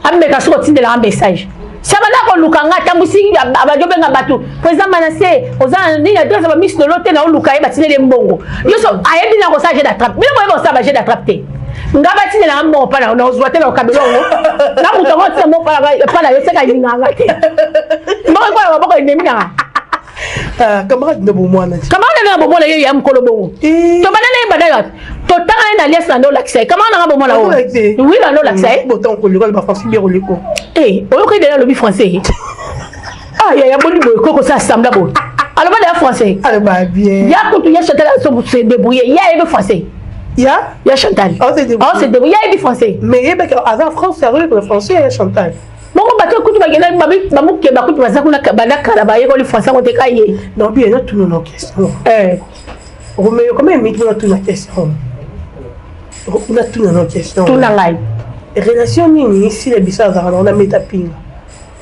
Speaker 1: ambeka suko tindela message sabana ko lukanga tambusi abajobenga batu président Manassé oza ni na deux ba miss de l'hôtel na luka e batine le mbongo yoso ayebi na ko sage d'attrape bile mo e sa ba je d'attrape te ngaba tine na mbo pa na ozwa te na kabelongo na mutongo tse mo pa na yo seka yinga te mo ko ba ko ndemi na
Speaker 2: camarade de bomwana
Speaker 1: camarade na bomwana ye ya mkolo bongo to banana e badaya to tanga na lies na ndo l'accès camarade na bomwana o oui na ndo l'accès
Speaker 2: boton ko l'école ba français bien liko
Speaker 1: oyo ko de lobby français ya boni boy koko ça semble bon alors ba français
Speaker 2: alors ba bien
Speaker 1: ya ko tu ya Chantal se débrouiller ya ebe français ya Chantal se débrouiller ya ebe français
Speaker 2: mais ebe à France c'est le français ya Chantal
Speaker 1: moko bato kutu bagenda bamuke bakutu bazakuna banakala bayeko le français ko te kaye
Speaker 2: non bien na tout nos questions Roméo comment il met tout na question on a tout nos questions
Speaker 1: tout na ngai
Speaker 2: relation nini ici les bizarres on a metapinga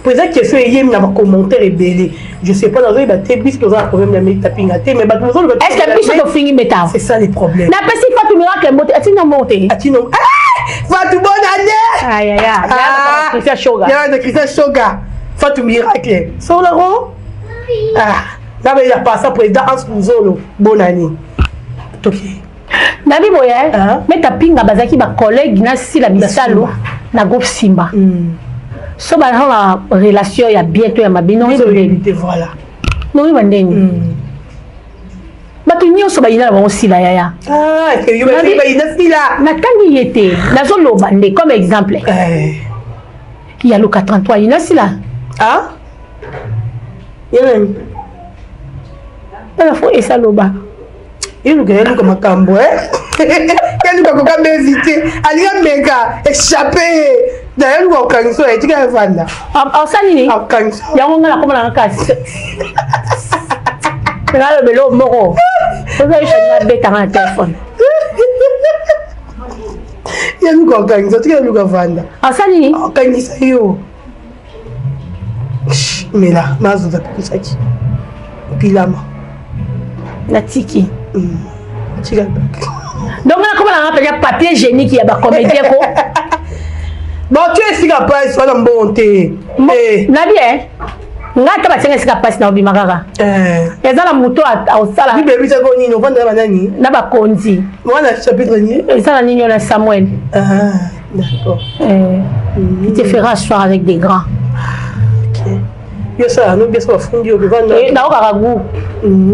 Speaker 2: peut-être que c'est yem na commentaire rebelle je sais pas dans les bateaux bis que on a problème na metapinga mais ba
Speaker 1: est-ce que biso to fingi meta
Speaker 2: c'est ça les problèmes
Speaker 1: na pesi Fatou miracle monte atina monte
Speaker 2: atino Fatou bonne année
Speaker 1: Christian Shoga
Speaker 2: de Christian Shoga Fatou miracle sur le rond là mais il a pas ça président Hans Zolo bonne année OK
Speaker 1: nabi boye meta pinga bazaki ba collègue na sila misalo na groupe Simba so ba na relation ya bientôt ya mabino
Speaker 2: voilà
Speaker 1: no bandeni batu nyonso ba ina ba sila yaya
Speaker 2: que yo ba ina sila
Speaker 1: na tangi yete nazo loba nde comme exemple il y a le 43 ina sila
Speaker 2: yene
Speaker 1: na fo esa loba
Speaker 2: il y a un makambo quel ko ka hésiter aliya meka échapper d'ailleurs ko kanso e tika vanda
Speaker 1: sani
Speaker 2: kanso
Speaker 1: ya ngala ko na kasi ngalo belo moko oza ishana beta na téléphone
Speaker 2: ya ko kanso tika ko vanda
Speaker 1: sani
Speaker 2: kanisa yo mais là mazo za pisaki pilama
Speaker 1: na tiki
Speaker 2: tika
Speaker 1: donc on a comme un papier génique il y a ba comédien ko
Speaker 2: Bon, tu es si capable, tu vas dans bonté.
Speaker 1: Nabi, ngata basenga sika passe na obimakaka eza na moto osala
Speaker 2: ni bébé ça koni no vanda banani
Speaker 1: na bakonzi
Speaker 2: mwana chapitre ni
Speaker 1: eza na nini na Samuel
Speaker 2: d'accord
Speaker 1: il te fera asseoir avec des grands
Speaker 2: yo ça no bien ça fundi au vanda
Speaker 1: na okaka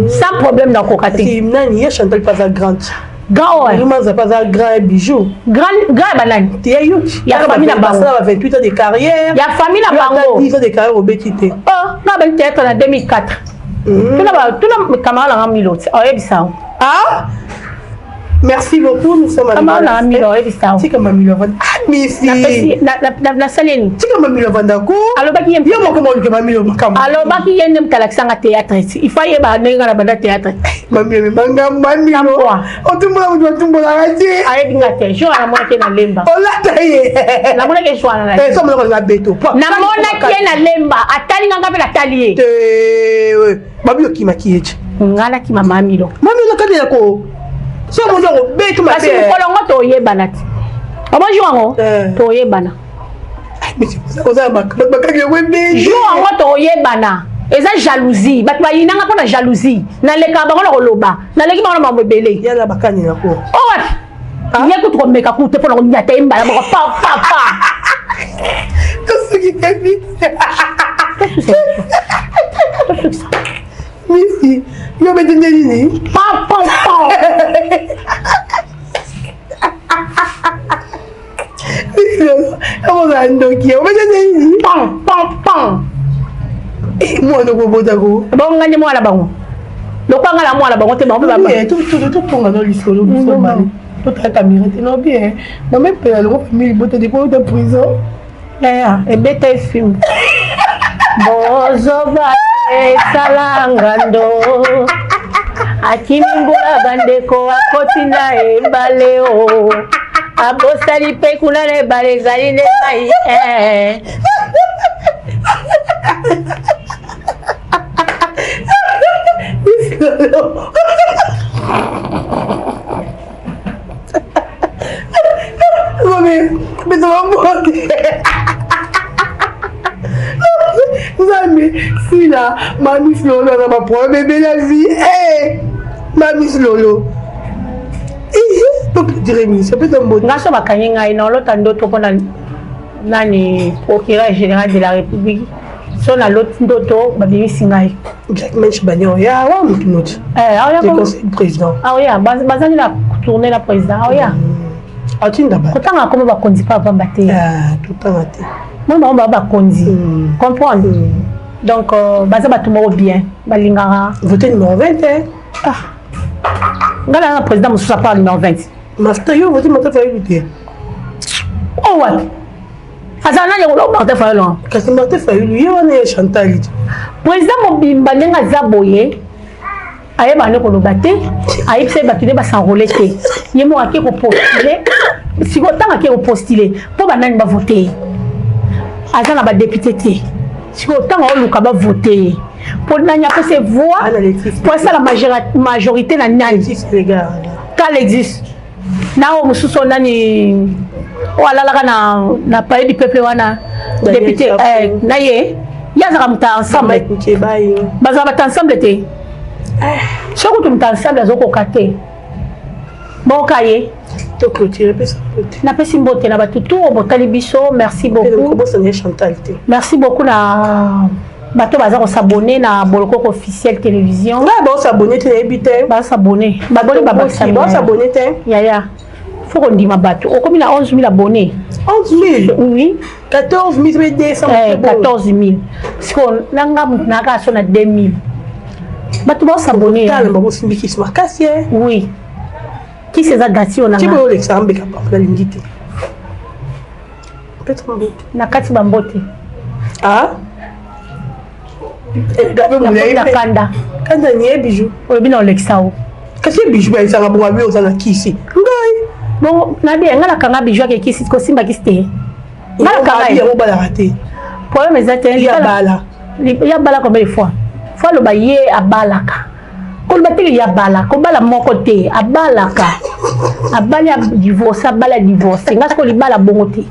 Speaker 1: sans problème na kokate
Speaker 2: nani ya Chantal pas à grande
Speaker 1: grand ouais
Speaker 2: vraiment ça pas à grand bijou
Speaker 1: grand banane
Speaker 2: tu es youth
Speaker 1: ya famille na bango
Speaker 2: 28 ans de carrière
Speaker 1: ya famille na bango
Speaker 2: 10 ans de carrière au bétité
Speaker 1: na ben théâtre en 2004 tuna camarade na Milo oyebisa
Speaker 2: ah merci beaucoup nous sommes
Speaker 1: à Milo oyebisa
Speaker 2: c'est comme Milo vanda merci
Speaker 1: na saleni
Speaker 2: c'est comme Milo vanda ko
Speaker 1: alobaki yem
Speaker 2: yo moko mo ke Milo makamba
Speaker 1: alobaki yende mtalakisanga théâtre il faut yeba nenga na banda théâtre
Speaker 2: Mami manga Milo otumbola mutu otumbola raje
Speaker 1: ayebinga te jo na mona ke na lemba
Speaker 2: olata ye
Speaker 1: na mona ke shwana na
Speaker 2: so mona na beto
Speaker 1: na mona ke na lemba atali nganga pe atali
Speaker 2: ye Mami okima kiyeje
Speaker 1: ngala ki mama Milo
Speaker 2: nakadela ko so mona ko beto ma
Speaker 1: parce que kolongo to yebana ti obojo ngo to yebana
Speaker 2: mais ko za bakaki we be
Speaker 1: jo ngo to yebana eza jalousie bato bayinanga mpona jalousie naleka bango na koloba naleki bango na mambo ebele
Speaker 2: yana bakani nako
Speaker 1: owapi ye kutu komeka kute mpona konyata ye mbala moko papapa
Speaker 2: tosuki kabi misi yo bete nini
Speaker 1: papapa
Speaker 2: amoza ndoki yo bete nini
Speaker 1: papapa
Speaker 2: mwana ko botako
Speaker 1: bonganye mwana bango lokwanga la mwana bango te bango baba
Speaker 2: tout ponga no lisolo biso mali to ta caméra te no bien no me pela lo famille bote de ko de prison
Speaker 1: ya ebeta film bozoba esalangando akimimbula bandeko akotinda ebaleo abosali pe kuna na ebale ezali nde mai
Speaker 2: mais ça va monter. Vous savez, si là, ma Miss Lolo n'a pas pour bébé la vie, ma Miss Lolo. Donc, dire Miss, c'est peut-être un bon.
Speaker 1: Ngaso bakanyenga ina lota ndoto pona nani procureur général de la République. So na lot ndoto babimi singai.
Speaker 2: Jack Mench Banyo ya wa mutunot. Le conseil président.
Speaker 1: Ah oui, bazali la tourner la président. Ah oui.
Speaker 2: Atinda ba.
Speaker 1: Kotanga comme ba konzi pa vamba te.
Speaker 2: Tout temps te.
Speaker 1: Moi ba konzi. Comprendre. Donc baza ba tumo bien, balingara.
Speaker 2: Voter numéro 20
Speaker 1: Ah. Ngala na président mususa par numéro 20.
Speaker 2: Master yo voter Martin Fayulu.
Speaker 1: Oh ouais. Azana ya ko Martin Fayulu.
Speaker 2: Kasi Martin Fayulu yo na Chantal.
Speaker 1: Président mobimba nenga zaboye. Aye ba ne ko lobate, aye se ba kine ba s'enrôler te. Yemo ake ko postuler. Si ko tanga ke ko postuler, po ba nani ba voter. Azana ba député te. Si ko tanga o luka ba voter. Pour nani a se voix. Pour ça la majorité na nani. Quand existe. Na o mususo nani o alala na palais du peuple wana député na ye yazaka muta ensemble. Bazaba ensemble te. Soko tumta ensemble azoko te. Boka ye
Speaker 2: to clôturer pesa.
Speaker 1: Na pesi mbote na batutu botali biso, merci beaucoup. Merci beaucoup na bato baza ko s'abonner na Boloko officiel télévision.
Speaker 2: Na ba s'abonner te ebite.
Speaker 1: Ba s'abonner. Ba boni ba
Speaker 2: s'abonner te.
Speaker 1: Ya. Faut qu'on dise ma bato. On comme il a 11 000 abonnés.
Speaker 2: 11 000?
Speaker 1: Oui.
Speaker 2: 14 200.
Speaker 1: 14 000. Parce qu'on a son à 2 000. Bato ba s'abonner. Oui. Qui c'est ça gâti on a?
Speaker 2: Tu peux l'exemple capable la lindité. Peut-être un bout.
Speaker 1: Na kati bambote.
Speaker 2: Ah?
Speaker 1: Kanda.
Speaker 2: Kanda ni bijou.
Speaker 1: O bino lexao.
Speaker 2: Kasi bijou ba isanga bo abi ozana kisi. Ngai.
Speaker 1: Bon, na bien ngala kanga bijou ke kisi ko simba kiste. Ngala kanga
Speaker 2: ya mo bala raté.
Speaker 1: Problème exactement
Speaker 2: ya bala.
Speaker 1: Ya bala combien de fois? Fois le baye a balaka. Kolbateli ya bala, kobala mon côté, abalaka. Abala divorce, abala divorce. Ngas ko libala bongote.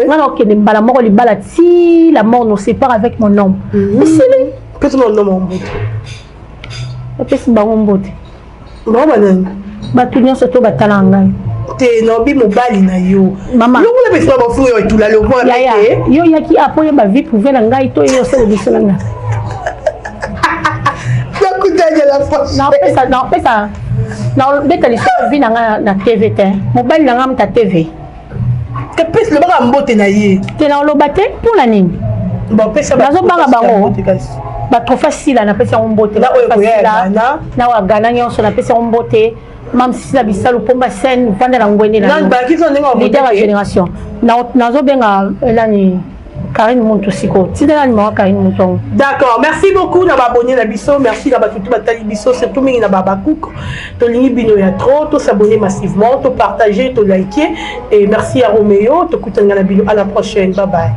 Speaker 1: Ngana ok ne bala moko libala si la mort nous sépare avec mon homme. Mais c'est lui.
Speaker 2: Peut-être mon homme en bout.
Speaker 1: Peut-être bango mbote.
Speaker 2: Non banan.
Speaker 1: Batunya soto batala ngai.
Speaker 2: Te no bi mobali na yo.
Speaker 1: Mama.
Speaker 2: Yo la besoin ba fu yo tout la le moi.
Speaker 1: Ya yo yaki apoye ba vie privée na ngai to yo se biso na ngai. Non, pesa. Non, beta l'histoire vie na TV te. Mobile na ngam ta TV.
Speaker 2: Que pèse le bras mbote na yé.
Speaker 1: Te na lo batte pour la nini.
Speaker 2: Bon, pesa ba.
Speaker 1: Nazo banga bango. Ba trop facile na pesa mbote.
Speaker 2: Na oyo ya
Speaker 1: na wa gana nyonso na pesa mbote. Mam si la bisalu pomba scène vanda na ngwene na.
Speaker 2: Non, ba ki so ndinga mbote.
Speaker 1: Leader génération. Nazo benga elani Karine Montosiko.
Speaker 2: D'accord, merci beaucoup na abonné na biso, merci na batutu batali biso, surtout mingi na babakouk. To lingi bino ya trop, to s'abonner massivement, to partager, to liker et merci à Roméo, to kutanga na bino à la prochaine. Bye bye.